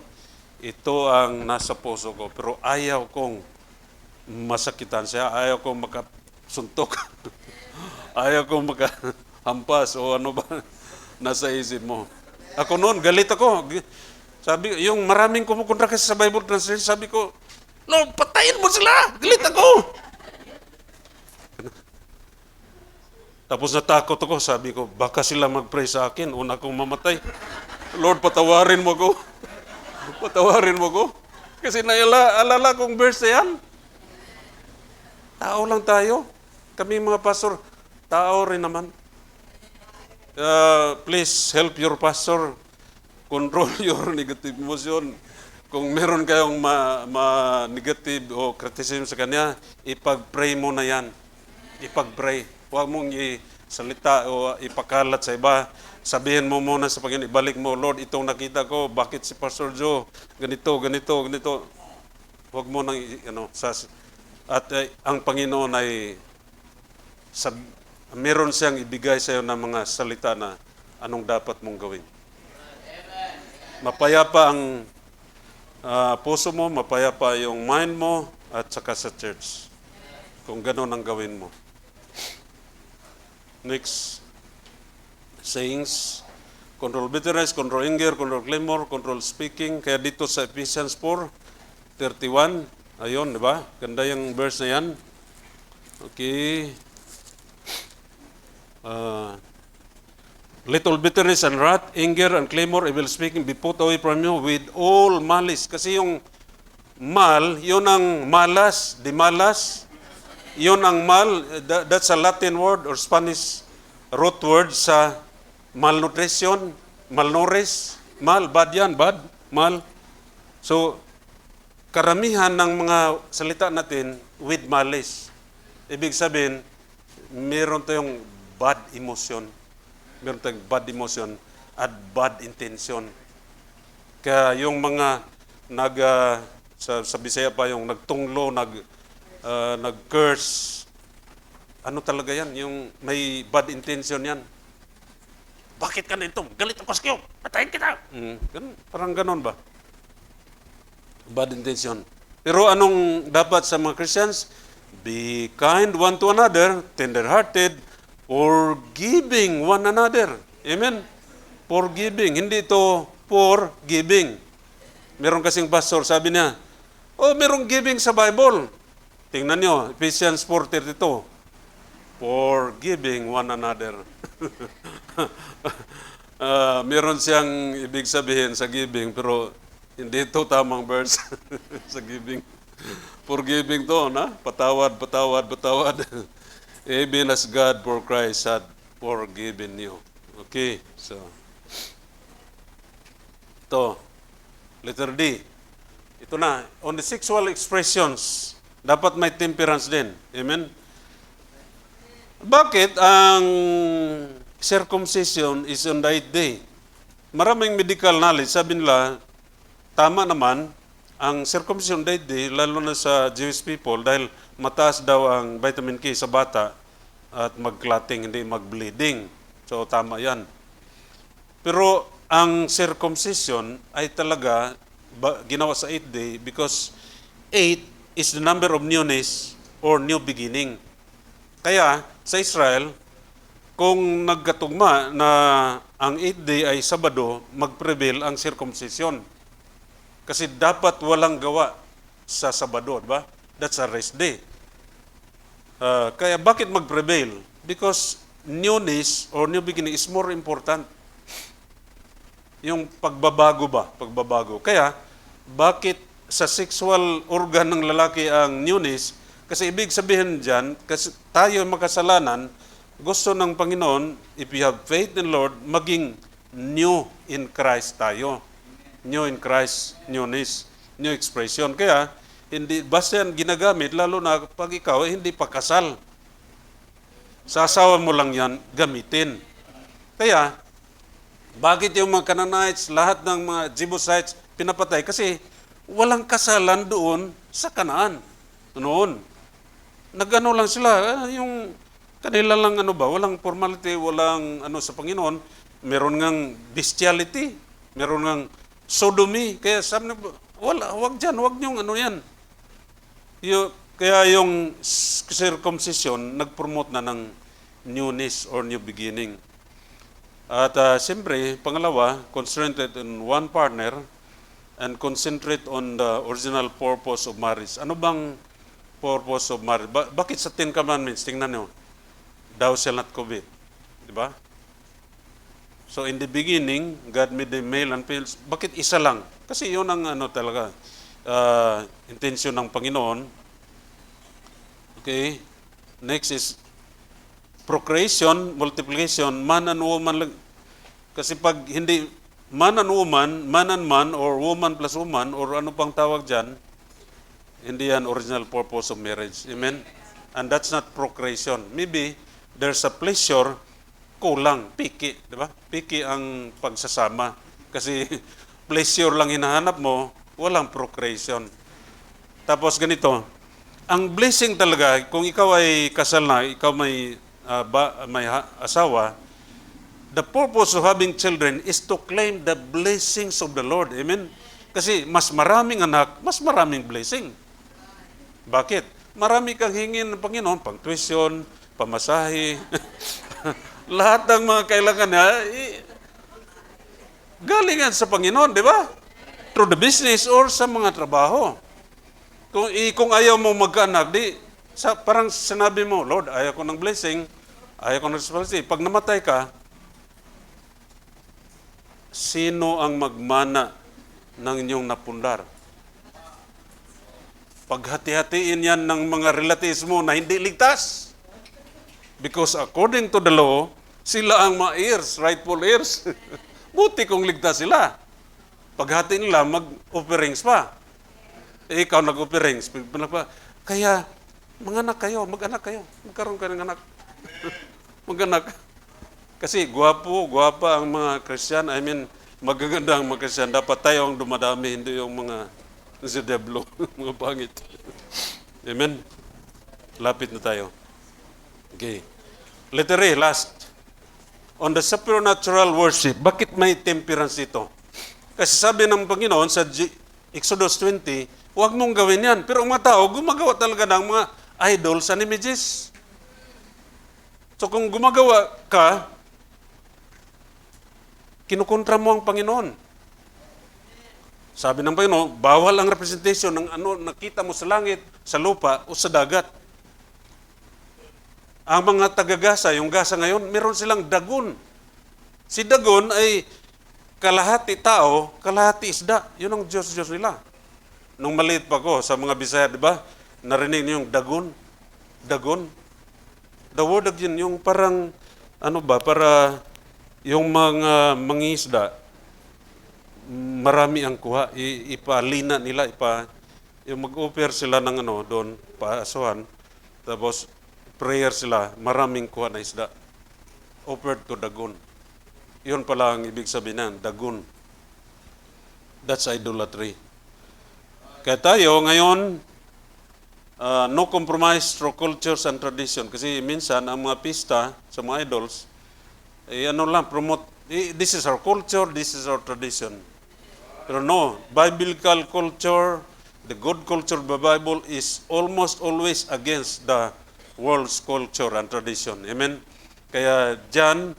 ito ang nasa puso ko, pero ayaw kong masakitan siya, ayaw kong makasuntok, ayaw kong makahampas o ano ba nasa isip mo. Ako noon, galit ako. Sabi, yung maraming kumukontra kasi sa Bible translation, sabi ko, Lord, patayin mo sila! Galit ako! Tapos natakot ako, sabi ko, baka sila mag-pray sa akin, una kong mamatay. Lord, patawarin mo ko. Patawarin mo ko. Kasi naalala kong verse na yan. Tao lang tayo. Kami mga pastor, tao rin naman. Please help your pastor control your negative emotion. Kung meron kayong negative o criticism sa kanya, ipag-pray mo na yan. Ipag-pray. Huwag mong isalita o ipakalat sa iba. Sabihin mo muna sa Panginoon, ibalik mo, Lord, itong nakita ko, bakit si Pastor Joe, ganito. Huwag mo nang, ang Panginoon ay, meron siyang ibigay sa iyo ng mga salita na anong dapat mong gawin. Mapayapa ang puso mo, mapayapa yung mind mo, at saka sa church. Kung gano'n ang gawin mo. Next. Sayings. Control bitterness, control anger, control clamor, control speaking. Kaya dito sa Ephesians 4:31, ayun, di ba? Ganda yung verse na yan. Okay. Little bitterness and wrath, anger and clamor, evil speaking, be put away from you with all malice. Kasi yung mal, yun ang malas, di malas. Yun ang mal, that's a Latin word or Spanish root word sa malnutrition, malnourished, mal, bad yan, bad, mal. So, karamihan ng mga salita natin with malice. Ibig sabihin, meron tayong bad emotion. Meron tayong bad emotion at bad intention. Kaya yung mga sa Bisaya pa yung nagtunglo, nag-curse, ano talaga yan? Yung may bad intention yan. Bakit ka nito? Galit ako sa iyo. Patayin kita. Parang ganon ba? Bad intention. Pero anong dapat sa mga Christians? Be kind one to another, tender-hearted, forgiving one another. Amen? Forgiving. Hindi ito forgiving. Meron kasing pastor, sabi niya, merong giving sa Bible. Tingnan nyo, Ephesians 4:32. Forgiving one another. Meron siyang ibig sabihin sa giving, pero hindi ito tamang verse sa giving. Forgiving to, na? Patawad. Even as God for Christ had forgiven you. Okay, so. Ito, letter D. Ito na, on the sexual expressions, dapat may temperance din. Amen? Bakit ang circumcision is on the 8th day? Maraming medical knowledge, sabi nila, tama naman, ang circumcision on the 8th day, lalo na sa Jewish people, dahil mataas daw ang vitamin K sa bata at mag-clotting, hindi mag-bleeding. So, tama yan. Pero, ang circumcision ay talaga ginawa sa 8th day because 8 is the number of newness or new beginning. Kaya, sa Israel, kung nagkatugma na ang 8th day ay Sabado, mag-prevail ang circumcision. Kasi dapat walang gawa sa Sabado, diba? That's a rest day. Kaya bakit mag-prevail? Because newness or new beginning is more important. Yung pagbabago ba? Pagbabago. Kaya, bakit sa sexual organ ng lalaki ang newness? Kasi ibig sabihin dyan, kasi tayo makasalanan, gusto ng Panginoon, if you have faith in Lord, maging new in Christ tayo. New in Christ, newness, new expression. Kaya, hindi, basta yan ginagamit, lalo na pag ikaw, hindi pa kasal. Sa asawa mo lang yan, gamitin. Kaya, bakit yung mga Canaanites, lahat ng mga Jebusites, pinapatay? Kasi walang kasalan doon sa Kanaan. Noon. Nag-ano lang sila, yung kanila lang walang formality, walang sa Panginoon. Meron ngang bestiality, meron ngang sodomy. Kaya sabi na, wag niyong yan. Kaya yung circumcision, nag-promote na ng newness or new beginning. At siyempre, pangalawa, concentrate on one partner and concentrate on the original purpose of marriage. Ano bang purpose of marriage? Bakit sa 10 Commandments, tingnan nyo, thou shall not covet. Diba? So in the beginning, God made the male and female. Bakit isa lang? Kasi yun ang talaga, intention ng Panginoon. Okay? Next is procreation, multiplication, man and woman. Kasi pag hindi man and woman, man and man, or woman plus woman, or ano pang tawag dyan, hindi yan original purpose of marriage. Amen? And that's not procreation. Maybe there's a pleasure, kulang, piki, di ba? Piki ang pagsasama. Kasi pleasure lang hinahanap mo, walang procreation. Tapos ganito, ang blessing talaga, kung ikaw ay kasal na, ikaw may asawa, the purpose of having children is to claim the blessings of the Lord. Amen? Kasi mas maraming anak, mas maraming blessing. Bakit? Marami kang hingin ng Panginoon, pang tuition, pamasahe, lahat ng mga kailangan niya, galingan sa Panginoon, di ba? Through the business or sa mga trabaho. Kung ayaw mo magkaanak, di Parang sinabi mo, Lord, ayaw ko ng blessing, ayaw ko ng responsibility. Pag namatay ka, sino ang magmana ng inyong napundar? Paghati-hatiin yan ng mga relatives mo na hindi ligtas. Because according to the law, sila ang mga heirs, rightful heirs. Buti kung ligtas sila. Paghati nila, mag-offerings pa. Ikaw nag-offerings. Kaya, mag-anak kayo. Magkaroon kayo ng anak. Mag-anak. Kasi gwapa ang mga Christian. I mean, magaganda ang mga Christian. Dapat tayo ang dumadami, hindi yung mga si Diablo, mga pangit. Amen? Lapit na tayo. Okay. Letter A, last. On the supernatural worship, bakit may temperance ito? Kasi sabi ng Panginoon sa Exodus 20, huwag mong gawin yan. Pero ang mga tao, gumagawa talaga ng mga idols and images. So kung gumagawa ka, kinukontra mo ang Panginoon. Sabi ng Panginoon, bawal ang representation ng ano nakita mo sa langit, sa lupa, o sa dagat. Ang mga tagagasa, yung gasa ngayon, meron silang dagon. Si dagon ay kalahati tao, kalahati isda. Yun ang Diyos nila. Nung maliit pa ko sa mga Bisaya, di ba? Narinig niyo yung dagon. Dagon. The word again, yung parang, para yung mga mangisda, marami ang kuha, ipalina nila, yung mag-offer sila ng doon, paasuhan, tapos prayer sila, maraming kuha na isda. Offered to dagon. Yun pala ang ibig sabihin ng dagon. That's idolatry. Kaya tayo ngayon, no compromise through cultures and tradition. Kasi minsan, ang mga pista sa mga idols, promote, this is our culture, this is our tradition. Pero no, biblical culture, the good culture of the Bible is almost always against the world's culture and tradition. Amen? Kaya dyan,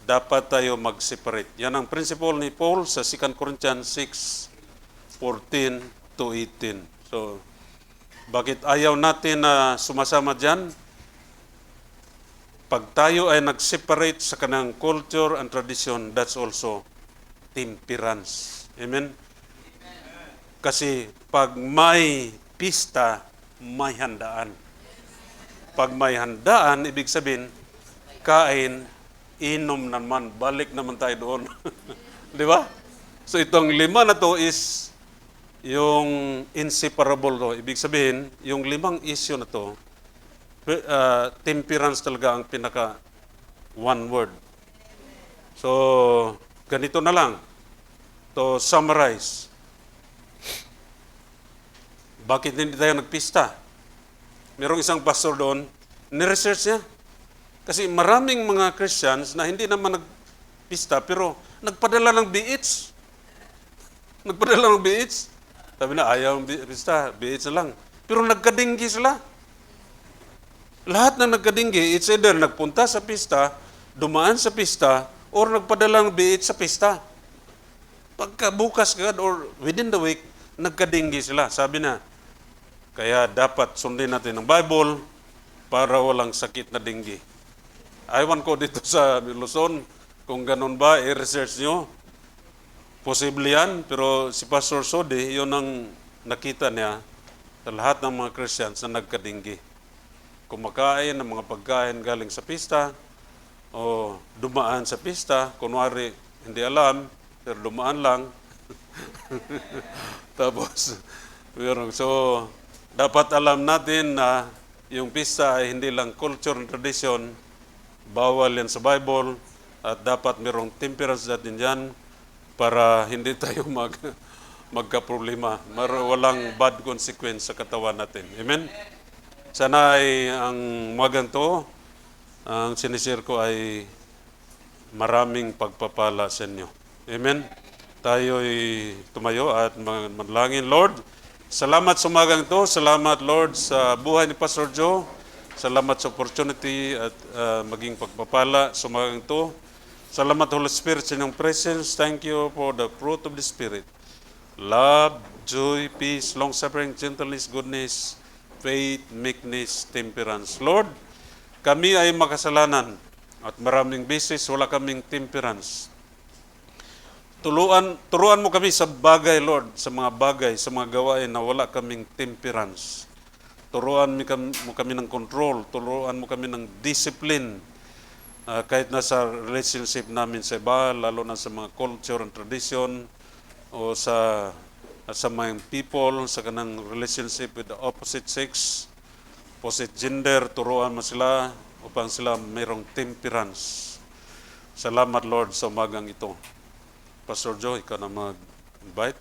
dapat tayo mag-separate. Yan ang principle ni Paul sa 2 Corinthians 6:14 to 18. So, bakit ayaw natin na sumasama dyan? Pag tayo ay nag-separate sa kanang culture and tradition, that's also temperance. Amen? Kasi pag may pista, may handaan. Pag may handaan, ibig sabihin, kain, inom naman, balik naman tayo doon. Di ba? So itong 5 na to is yung inseparable to. Ibig sabihin, yung 5 issue na to, temperance talaga ang pinaka one word. So, ganito na lang. To summarize, bakit hindi tayo nagpista? Merong isang pastor doon, ni-research niya. Kasi maraming mga Christians na hindi naman nagpista, pero nagpadala ng BH. Nagpadala ng BH. Sabi na, ayaw ng pista, BH na lang. Pero nagkadinggi sila. Lahat na nagkadinggi, it's either nagpunta sa pista, dumaan sa pista, or nagpadala ng BH sa pista. Pagka bukas agad or within the week, nagkadinggi sila. Sabi na, kaya dapat sundin natin ang Bible para walang sakit na dinggi. Aywan ko dito sa Luzon, kung ganun ba, i-research nyo. Posible yan, pero si Pastor Sodi, yun ang nakita niya sa lahat ng mga Christians na nagkadinggi. Kumakain ng mga pagkain galing sa pista, o dumaan sa pista, kunwari hindi alam, pero dumaan lang. Tapos, so, dapat alam natin na yung pista ay hindi lang culture and tradition, bawal yan sa Bible, at dapat merong temperance natin dyan para hindi tayo magka-problema. Walang bad consequence sa katawan natin. Amen? Sana ay ang maganto, ang sinishare ko ay maraming pagpapala sa inyo. Amen? Tayo'y tumayo at manalangin. Lord, salamat sa umagang to. Salamat, Lord, sa buhay ni Pastor Joe. Salamat sa opportunity at maging pagpapala sa umagang to. Salamat, Holy Spirit, sa inyong presence. Thank you for the fruit of the Spirit. Love, joy, peace, long-suffering, gentleness, goodness, faith, meekness, temperance. Lord, kami ay makasalanan at maraming beses wala kaming temperance. Turuan mo kami sa bagay, Lord, sa mga bagay, sa mga gawain na wala kaming temperance. Turuan mo kami ng control, turuan mo kami ng discipline, kahit na sa relationship namin sa iba, lalo na sa mga culture and tradition, o sa mga people, sa kanang relationship with the opposite sex, opposite gender, turuan mo sila upang sila mayroong temperance. Salamat, Lord, sa umagang ito. Pastor Joe, ikaw na mag-invite.